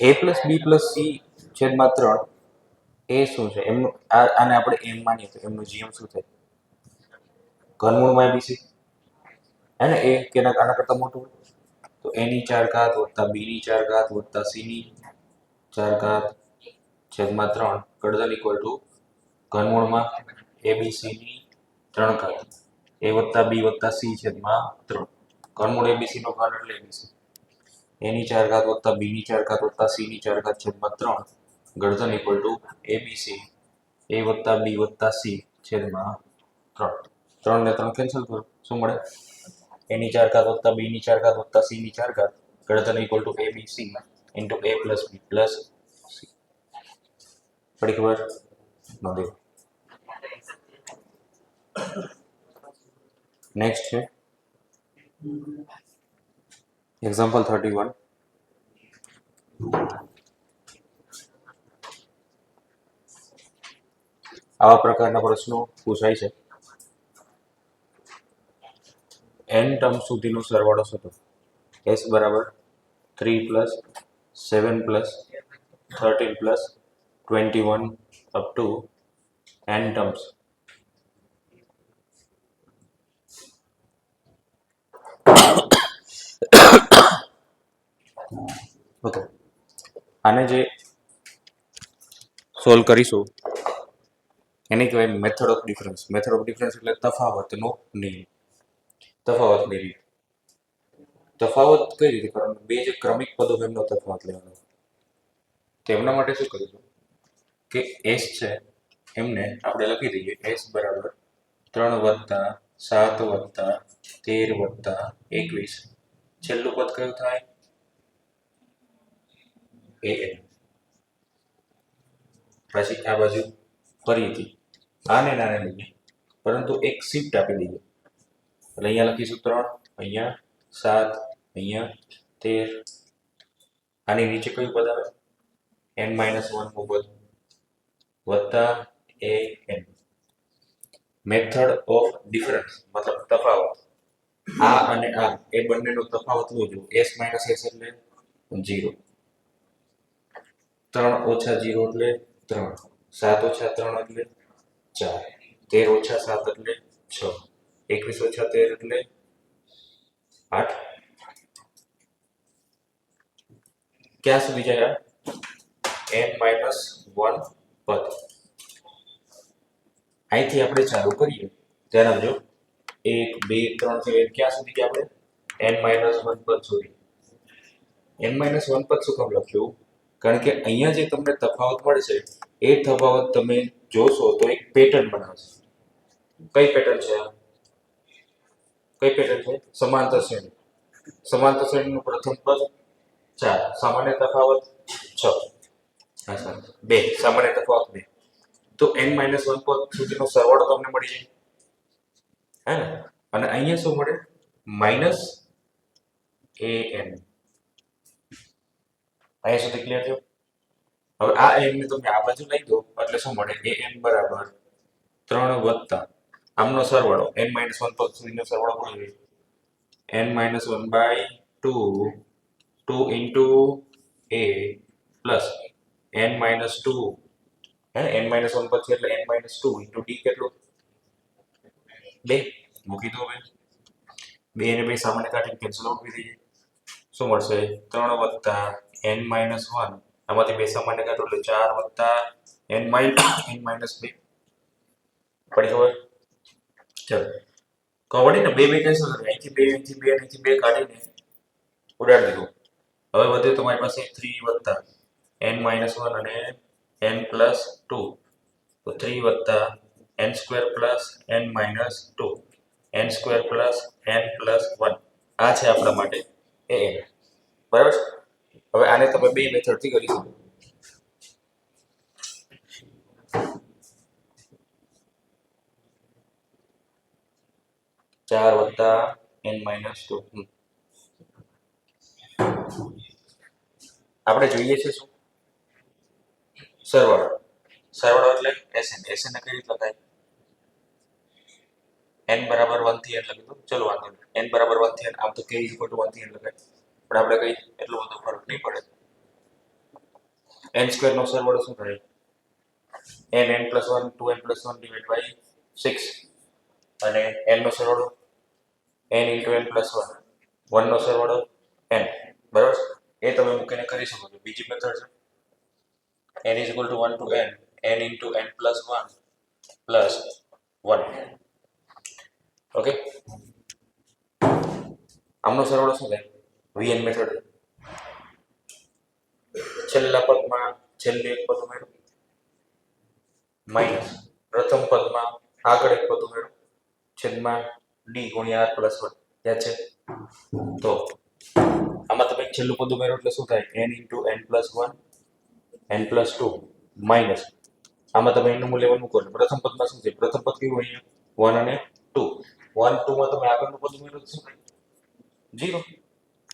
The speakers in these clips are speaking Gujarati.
a plus B plus C છેદમાં 3 એ શું છે એમનું આને આપણે એમ માનીએ તો એમનું જીએમ શું થાય? ઘનમૂળમાં એબીસી હે ને, એ કેના આના કરતા મોટું તો a ની 4 ઘાત વત્તા b ની 4 ઘાત વત્તા c ની 4 ઘાત છેદમાં 3 કડદલ ઇક્વલ ટુ ઘનમૂળમાં એબીસી ની 3 ઘાત a વત્તા b વત્તા c છેદમાં 3 ઘનમૂળ એબીસી નો ઘન એટલે એબીસી a ની 4 ઘાત વત્તા b ની 4 ઘાત વત્તા c ની 4 ઘાત છેદમાં 3 ગળધન ઇક્વલ ટુ એબીસી a વત્તા b વત્તા c છેદમાં 3 3 ને 3 કેન્સલ કરો શું મળે? a ની 4 ઘાત વત્તા b ની 4 ઘાત વત્તા c ની 4 ઘાત ગળધન equal to ABC into a plus b plus c. પડી ખબર? નોંધી. નેક્સ્ટ છે એક્ઝામ્પલ 31. આવા પ્રકારના પ્રશ્નો પૂછાય છે. n ટર્મ સુધીનો સરવાળો શોધો. s બરાબર 3 plus 7 plus 13 plus 21 up to n terms. Okay, આને જે સોલ્વ કરીશું એને કહેવાય method of difference. Method of difference એટલે તફાવતનો નિયમ. તફાવતની રીત. તફાવત કઈ રીતે કરવાનો? બે જે ક્રમિક પદો એમનો તફાવત લેવાનો. તેમના માટે શું કરીશું કે s છે એમને આપણે લખી દઈએ s બરાબર 3 વત્તા 7 વત્તા 13 વત્તા 21. છેલ્લું પદ કયું થાય? an. પછી આ બાજુ ફરીથી આને નાને લઈએ પરંતુ એક શિફ્ટ આપી દઈએ એટલે અહીંયા લખીશું 3, અહીંયા 7, અહીંયા 13. આની નીચે કયું પદ આવે? n-1 નું પદ વત્તા an. મેથડ ઓફ ડિફરન્સ મતલબ તફાવત. આ અને આ એ બંનેનો તફાવત લો. s - s એટલે 0. 3 ઓછા 0 એટલે 3. 7 ઓછા 3 એટલે 4. 13 ઓછા 7 એટલે 6. 21 ઓછા 13 એટલે 8. ક્યાં સુધી જાય? n-1 પદ. અહીંથી આપણે ચાલુ કરીએ ધ્યાન આપજો. 1 2 3 થી ક્યાં સુધી ગયા આપણે? n-1 પદ સુધી. n-1 પદ શું કામ લખ્યું? કારણ કે અહીંયા જે તમને તફાવત મળશે એ તફાવત તમે જોશો તો એક પેટર્ન બનાવશે. કઈ પેટર્ન છે? કઈ પેટર્ન છે? સમાંતર શ્રેણી. સમાંતર શ્રેણીનું પ્રથમ પદ 4, સામાન્ય તફાવત 6. હા સર 2, સામાન્ય તફાવત 2. તો n-1 પદ સુધીનો સરવાળો તમને મળી જાય હે ને? અને અહીંયા શું મળે? -an. અહીંયા સુધી ક્લિયર થયું? હવે આ n ને તમે આ બાજુ લઈ દો એટલે શું મળે? an બરાબર 3 વત્તા આમનો સરવાળો n-1 પદ સુધીનો સરવાળો કોણ છે? n-1/2 2 into a plus n-2 હે n-1 પદ છે એટલે n-2 into d કેટલું? 2. મૂકી દો હવે 2 ને 2 સામાન્ય કાઢીને કેન્સલ આઉટ કરી દઈએ. શું મળશે? 3 વત્તા n-1 આમાંથી 2 સામાન્ય કાઢો એટલે 4 વત્તા n-2. પડી ખબર? ચાલો કવડી ને 2 કેન્સલ કરી અહીંથી 2 અહીંથી 2 અહીંથી 2 કાઢીને ઉડાડી દીધું. હવે વધે તમારી પાસે 3 વત્તા n-1 અને n+2 તો 3 વત્તા n² plus n-2 n² plus n+1 આ છે આપણા માટે an. બરાબર. હવે આને તમે બે મેથડથી કરી શકો. ચાર વત્તા n-2 આપણે જોઈએ છે શું? સરવાળો. સરવાળો એટલે SN. SN ને કઈ રીતે લખાય? n બરાબર 1 થી n લખી દો. ચલો વાંધો નહીં. n બરાબર 1 થી n આમ તો k = 1 થી n લખાય. પણ આપણે કઈ એટલો બધો ફરક નહીં પડે. n સ્ક્વેર નો સરવાળો શું થાય? n plus 1 2n plus 1 divided by 6 અને n નો સરવાળો n into n plus 1 1 નો સરવાળો n, બરાબર? એ તમે મૂકીને કરી શકો છો. બીજી મેથડ છે n is equal to 1 to n into n plus 1 plus 1. Okay, આમનો સરવાળો શું થાય? vn method. છેલ્લા પદમાં છેલ્લે એક પદ ઉમેરો માઇનસ પ્રથમ પદમાં આગળ એક પદ ઉમેરો છેદમાં d ગુણ્યા r plus 1. યાદ છે? તો આમાં તમે છેલ્લું પદ ઉમેરો એટલે શું થાય? n into n plus 1 n plus 2 minus આમાં તમે એનું મૂલ્ય મૂકો એટલે પ્રથમ પદમાં શું છે? પ્રથમ પદ કેવું અહીંયા 1 અને 2. 1 2 માં તમે આગળનું પદ ઉમેરો તો શું થાય? 0.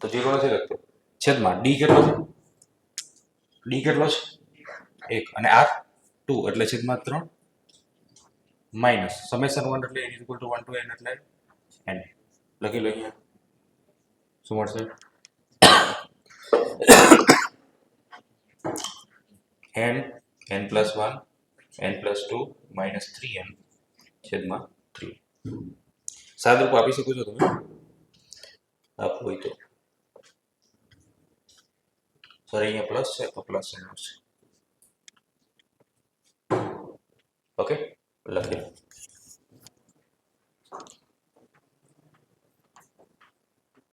તો 0 નથી લખતો. છેદમાં d કેટલો છે? d કેટલો છે? 1 અને r 2 એટલે છેદમાં 3 માઇનસ સમેશન 1 એટલે n equal to 1 to n એટલે n. લખી લો અહીંયા. શું મળશે? n plus 1 n plus 2 minus 3n છેદમાં 3. સાદુરૂપ આપી શકો છો તમે આપવું હોય તો. સર અહીંયા પ્લસ છે તો પ્લસ એનો છે. ઓકે, લખી લો.